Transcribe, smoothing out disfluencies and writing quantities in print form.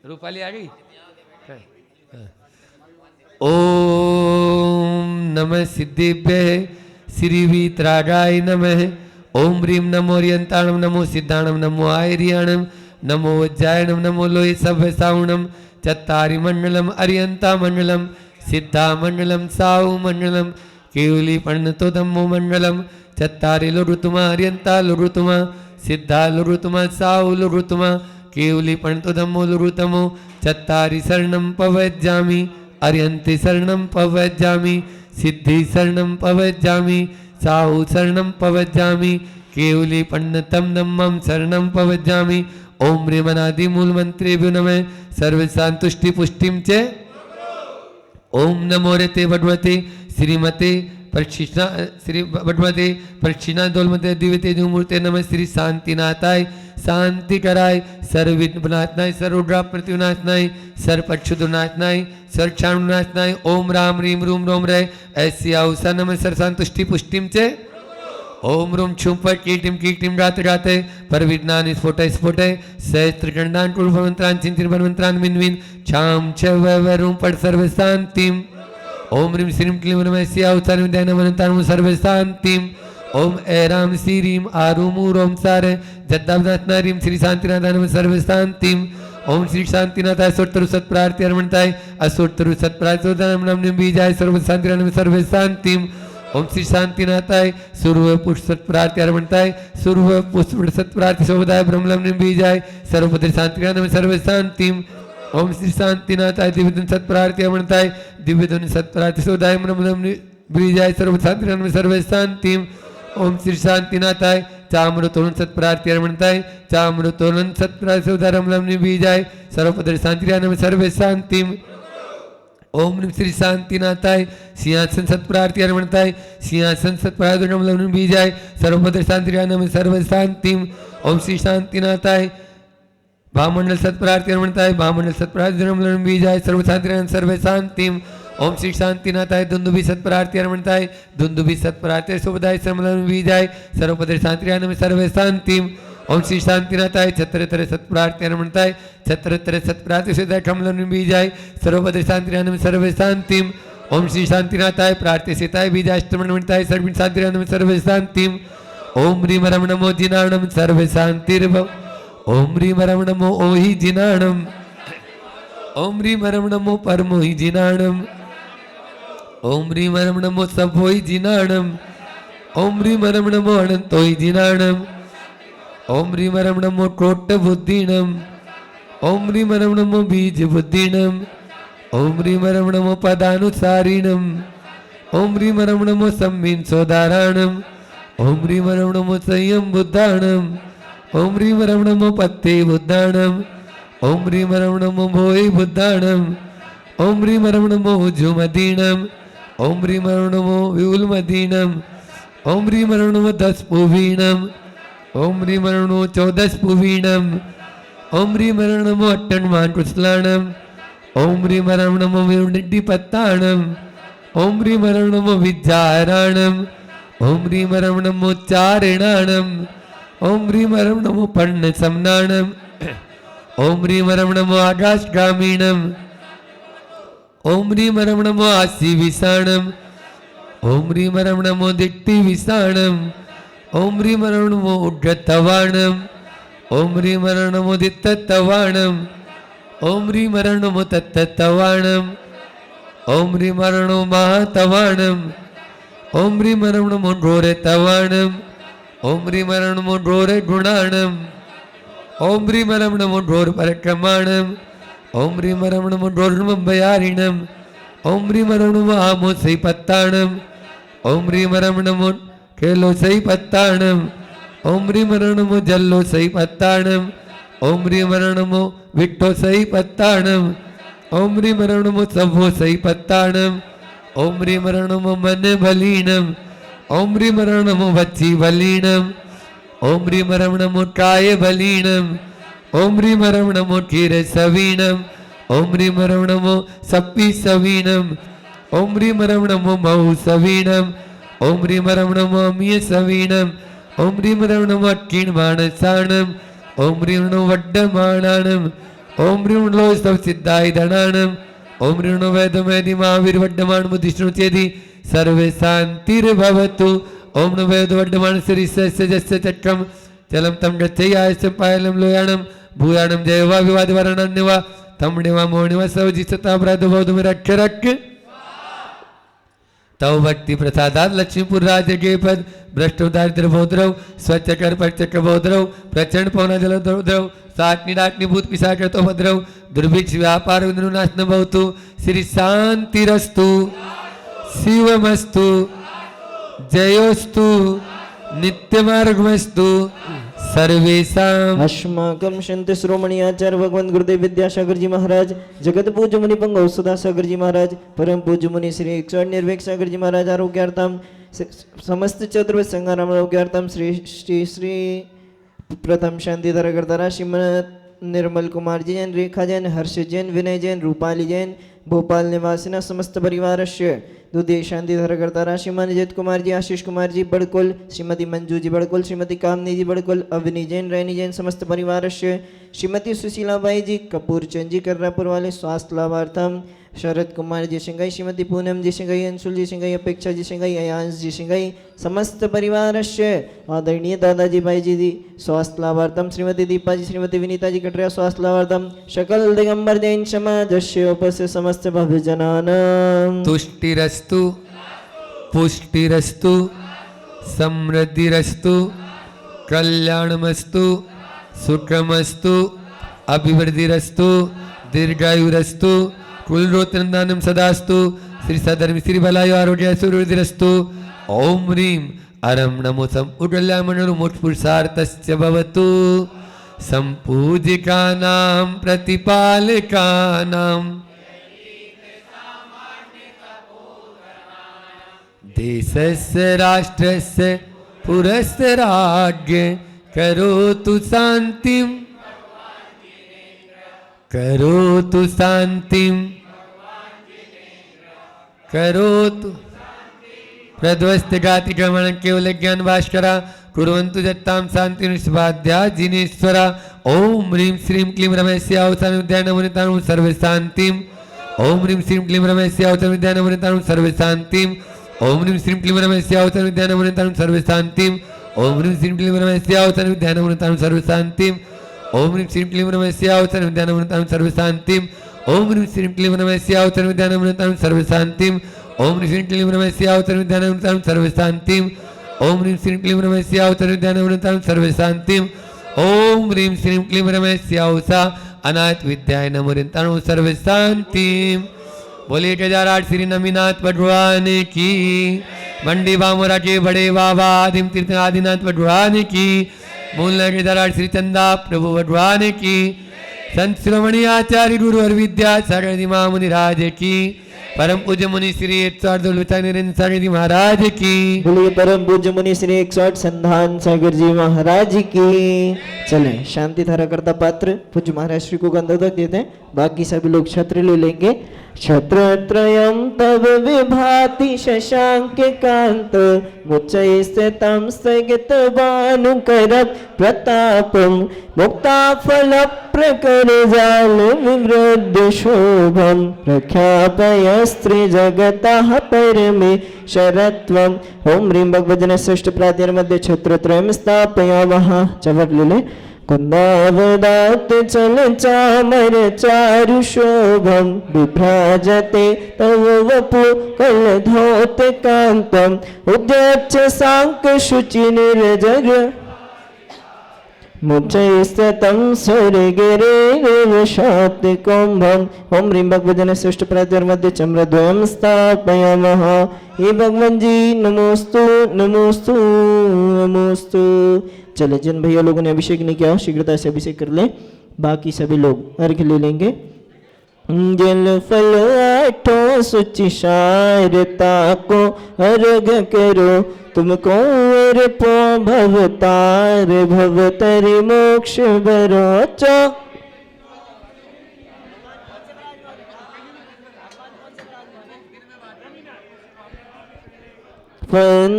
रूपाली आ गई। ओम नमः सिद्धिभ्यः श्रीवीतरागाय नमः। ओम ह्रीं नमो रियंताणम नमो सिद्धाणम नमो आयरियाणम नमो वज्रायणम नमो लोहि सव्यसावणम चत्तारि मंडलम अरियंता मंडलम सिद्धा मंडलम साहु मंडलम केवली पण्णतो धम्मो मंडलम चत्तारि लुरुतुमा अरियंता लुरुतुमा सिद्धा लुरुतुमा साहु लुरुतुमा केवली पण्णतो धम्मो लुरुतमो चत्तारि शरणं पवज्जामि अरियन्ति शरणं पवज्जामि सिद्धि शरणं पवज्जामि साहु शरणं पवज्जामि केवली पण्णतं धम्मं शरणं पवज्जामि। ओम ह्रीमनादि मूल मंत्रेभ्यो नमः सर्वशांतुष्टि पुष्टिं च। ओम नमो रते भगवते श्रीमते प्रक्षिणा श्री भगवते प्रक्षिणा दोलमते दिव्यते मूर्ते नमः श्री शांतिनाथाय शांति कराय सर्वविघ्ननाशनाय सर्वोग्रप्रतिनाशनाय सर्वपक्षुनाशनाय सर्वक्षाणुनाशनाय। ओम राम ह्रीं रूम रोम रे ऐसी अवसा नमः सर्वसंतुष्टि पुष्टिं च। ओम रूम छुम पर कीटिम कीटिम गाते गाते पर विज्ञान स्फोट स्फोटे सहस्त्र गंडान कुलभवंत्रान चिंतिन भवंत्रान मिनविन छाम छ वरूम पर सर्व शांतिम। ओम ह्रीं श्रीं क्लीं नमः अवतार विद्यान वनतान सर्व शांतिम। ओम ऐराम श्रीम आरूम रोम सारे जद्दावनाथ रीम श्री शांतिनाथान सर्व शांतिम। ओम श्री शांतिनाथ असोत्तरु सत्प्रार्थी अर्मणताय असोत्तरु सत्प्रार्थी नम बीजाय सर्व शांतिनाथ सर्व शांतिम। ओम श्री शांतिनाथाय सूर्व पुष्प सत्प्रार्थी अर्मणताय सूर्व पुष्प सत्प्रार्थी शोभदाय ब्रह्मलम बीजाय सर्वभद्र शांतिनाथ सर्व शांतिम। ओम श्री शांतिनाथाय दिव्यधन सत्प्रार्थी अर्मणताय दिव्यधन सत्प्रार्थी शोभदाय ब्रह्मलम बीजाय सर्व शांतिनाथ सर्व शांतिम। ओम श्री शांतिनाथाय चामृतोलन सत्प्रार्थी अर्मणताय चामृतोलन सत्प्रार्थी शोभदाय ब्रह्मलम बीजाय सर्वभद्र शांतिनाथ सर्व शांतिम। ओम श्री शांतिनाथाय सिंहासन सत्प्रार्थी अर्मणताय सिंहासन सत्प्रार्थी ब्रह्मलम बीजाय सर्वभद्र शांतिनाथ सर्व शांतिम। ओम श्री शांतिनाथाय भामंडल सत्प्रार्थी अर्मणताय भामंडल सत्प्रार्थी ब्रह्मलम बीजाय सर्व शांतिनाथ सर्व शांतिम। ओम श्री शांतिनाथाय दुंदुभि सत्प्रार्थी अर्मणताय दुंदुभि सत्प्रार्थी शोभदाय ब्रह्मलम बीजाय सर्वभद्र शांतिनाथ सर्व शांतिम। ओम श्री शांतिनाथाय छत्रतर सत्प्रार्थी अर्मणताय छत्रतर सत्प्रार्थी शोभदाय ब्रह्मलम बीजाय सर्वभद्र शांतिनाथ सर्व शांतिम। ओम श्री शांतिनाथाय प्रार्थ्यसिताय बीजाष्टमणताय सर्व शांतिनाथ सर्व शांतिम। ओम ह्रीं रम नमो जिनाणम सर्व शांतिर्भव। ओम ह्रीं रम नमो ओहि जिनाणम। ओम ह्रीं रम नमो परमोहि जिनाणम। ओम ह्रीं रम नमो सभोहि जिनाणम। ओम ह्रीं रम नमो अनंतोहि जिनाणम। ओम ह्रीं रम नमो कोट बुद्धिणम। ओम ह्रीं रम नमो बीज बुद्धिणम। ओम ह्रीं रम नमो पदानुसारिणम। ओम ह्रीं रम नमो सम्मीन सोदाराणम। ओम ह्रीं रम नमो संयम बुद्धाणम। ओम ह्रीं रम नमो पत्ते बुद्धाणम। ओम ह्रीं रम नमो भोहि बुद्धाणम। ओम ह्रीं रम नमो जुमदीणम। ओम ह्रीं रम नमो विउलमदीणम। ओम ह्रीं रम नमो 10 पुवीणम। ओम ह्रीं रम नमो 14 पुवीणम। ओम ह्रीं रम नमो अट्टन्मान कुशलाणम। ओम ह्रीं रम नमो विनिड्डिपत्ताणम। ओम ह्रीं रम नमो विद्याराणम। ओम ह्रीं रम नमो चारिणाणम। ओम ह्रीं रम नमो पर्णसमनाणम। ओम ह्रीं रम नमो आकाशगामीणम। ओम ह्रीं रम नमो आसीविसाणम। ओम ह्रीं रम नमो दिट्टिविसाणम। ओम ह्रीं रम नमो उड्डतवाणम। ओम ह्रीं रम नमो दित्ततवाणम। ओम ह्रीं रम नमो तत्ततवाणम। ओम ह्रीं रम नमो महातवाणम। ओम ह्रीं रम नमो घोरतवाणम। ओम ह्रीं रम नमो घोर गुणाणम। ओम ह्रीं रम नमो घोर परक्रमाणम। ओम ह्रीं रम नमो घोरमभयारिणम। ओम ह्रीं रम नमो आमोसै पत्ताणम। ओम ह्रीं रम नमो केलोसै पत्ताणम। ओम ह्रीं रम नमो जल्लोसै पत्ताणम। ओम ह्रीं रम नमो विट्टोसै पत्ताणम। ओम ह्रीं रम नमो सभोसै पत्ताणम। ओम ह्रीं रम नमो मन बलीणम। ओम ह्रीं रम नमो वच्ची बलीणम। ओम ह्रीं रम नमो काय बलीणम। ओम ह्रीं रम नमो क्षीर सवीणम। ओम ह्रीं रम नमो सप्पी सवीणम। ओम ह्रीं रम नमो महु सवीणम। ओम ह्रीं रम नमो अमीय सवीणम। ओम ह्रीं रम नमो अक्कीण मानसाणम। ओम ह्रीं नमो वड्डमाणाणम। ओम ह्रीं लो स्तव सिद्धाय धनानम ओम ह्रीं नो वेदमेदि महावीर वड्डमान बुद्धिष्णु चेदि सर्वे शांतिर्भवतु ओम नो वेद वड्डमान श्रीस्य जस्य चक्रम चलम तम गच्छयास्य पायलम लोयाणम भूयाणम जयवा विवाद वरणन्यवा तमणिवा मोणिवा सवजी सता ब्राद बौद्ध में रख तव भक्ति प्रसादात लक्ष्मीपुर राज्य के पद भ्रष्ट दारिद्र भौद्रव स्वच्छ कर पचक्र भौद्रव प्रचंड पौना जल द्रव साटनी डाटनी भूत पिशाच तो भद्रव दुर्भिक्ष व्यापार विनुनाशन भवतु श्री शांतिरस्तु शिवमस्तु जयोस्तु नित्यमार्गमस्तु सर्वेषां अस्माकं शांति श्रोमणी आचार्य भगवंत गुरुदेव विद्यासागर जी महाराज जगत पूज्य मुनि पंग सुधा सागर जी महाराज परम पूज्य मुनि श्री 108 निर्वेक सागर जी महाराज आरोग्यार्थम समस्त चतुर्वेद संगाराम आरोग्यार्थम श्री श्री श्री प्रथम शांति धरकर्ता श्रीमद निर्मल कुमार जी जैन रेखा जैन हर्ष जैन विनय जैन रूपाली जैन भोपाल निवासिना समस्त परिवार द्वितीय शांति धरकर्ता श्रीमान अजित कुमार जी आशीष कुमार जी बड़कुल श्रीमती मंजू जी बड़कुल श्रीमती कामनी जी बड़कुल अवनी जैन रैनी जैन समस्त परिवार श्रीमती सुशीलाबाई जी कपूर चंद जी कर्रापुर वाले स्वास्थ्य लाभार्थम शरद कुमार जी सिंगाई श्रीमती पूनम जी सिंगाई अंशुल जी सिंगाई अपेक्षा जी सिंगाई अयांश जी सिंगाई समस्त परिवार आदरणीय दादाजी भाई जी स्वास्थ्य लाभार्थम श्रीमती दीपा जी श्रीमती विनीता जी कटरिया स्वास्थ्य लाभार्थम सकल दिगंबर जैन समाज उपस्थित समस्त भव्य जनानां तुष्टिरस्तु पुष्टिरस्तु समृद्धिरस्तु कल्याणमस्तु सुखमस्तु अभिवृद्धिरस्तु दीर्घायुरस्तु कुलरोत्रंदानम सदास्तु श्री सधर्म श्री बलायु आरोग्य सुरवृद्धिरस्तु ओम ह्रीं अरम नमो संपुटल्यामणो मोक्षपुरुषार्थस्य भवतु संपूजिकानां प्रतिपालकानां देशस्य राष्ट्रस्य पुरस्य राज्ञ करोतु शांतिं करोतु शांतिं करोतु प्रध्वस्त गाति गमन केवल ज्ञान भास्करा कुर्वन्तु जत्तां शांति निष्पाद्या जिनेश्वरा ओम ह्रीं श्रीं क्लीं रमेश्यावतान विद्यानवनितां सर्व शांतिं ओम ह्रीं श्रीं क्लीं रमेश्यावतान विद्यानवनितां सर्व शांतिं ओम ह्रीं श्रीं क्लीं रमेश्यावतान विद्यानवनितां सर्व शांतिं ओम ह्रीं श्रीं क्लीं रमेश्यावतान विद्यानवनितां सर्व शांतिं ओम ह्रीं श्रीं क्लीं रमेश्यावतान विद्यानवनितां सर्व शांतिं ओम ह्रीं श्रीं क्लीं रमेश्यावतान विद्यानवनितां सर्व शांतिं ओम ह्रीं श्रीं क्लीं रमेश्यावतान विद्यानवनितां सर्व शांतिं ओम ह्रीं श्रीं क्लीं रमेश्यावतान विद्यानवनितां सर्व शांतिं ओम ह्रीं श्रीं क्लीं रमेश्यावसा अनाथ विद्याय नमोरितां सर्व शांतिं बोलिए केदारनाथ श्री नमीनाथ भगवान की मंडी बामोरा के बड़े बाबा आदिम तीर्थ आदिनाथ भगवान की मूल केदारनाथ श्री चंदा प्रभु भगवान की संत श्रोमणी आचार्य गुरु और विद्यासागर जी महामुनि राज की परम पूज्य मुनि श्री 108 नरेंद्र सागर जी महाराज की बोलिए परम पूज्य मुनि श्री 108 संधान सागर जी महाराज की। चले शांति धारा करता पात्र पूज्य महाराज श्री को गंधोदक देते हैं, बाकी सभी लोग छत्र ले लेंगे। छत्रत्रयं तव विभाति शशांक कांत मुच्चैस्थितं स्थगितभानुकरत् प्रतापं मुक्ताफल प्रकरजाल विवृद्ध शोभं प्रख्यापय स्त्री जगतः परमेश्वरत्वम्। ओम ह्रीं भगवजन श्रेष्ठ प्रातिर मध्ये छत्रत्रयं स्थापयामः। चवर ले कुन्दावदात चल चामर चारु शोभं विभ्राजते तव वपु कलधौत कांतम् उद्यच्छ सांक शुचि निर्जर मुच्चैस्थितं स्वर्गिरे शात कुंभम्। ओम ह्रीं भगवजन श्रेष्ठ प्रातिर मध्ये चम्रद्वयं स्थापयामः। हे भगवान जी नमोस्तु नमोस्तु नमोस्तु। चले जिन भैया लोगों ने अभिषेक नहीं किया शीघ्रता से अभिषेक कर ले, बाकी सभी लोग अर्घ्य ले लेंगे। जल फल आठों सुचिशारता को अर्घ करो तुमको अर्पो भवतार भवतरि मोक्ष बरोचो। फन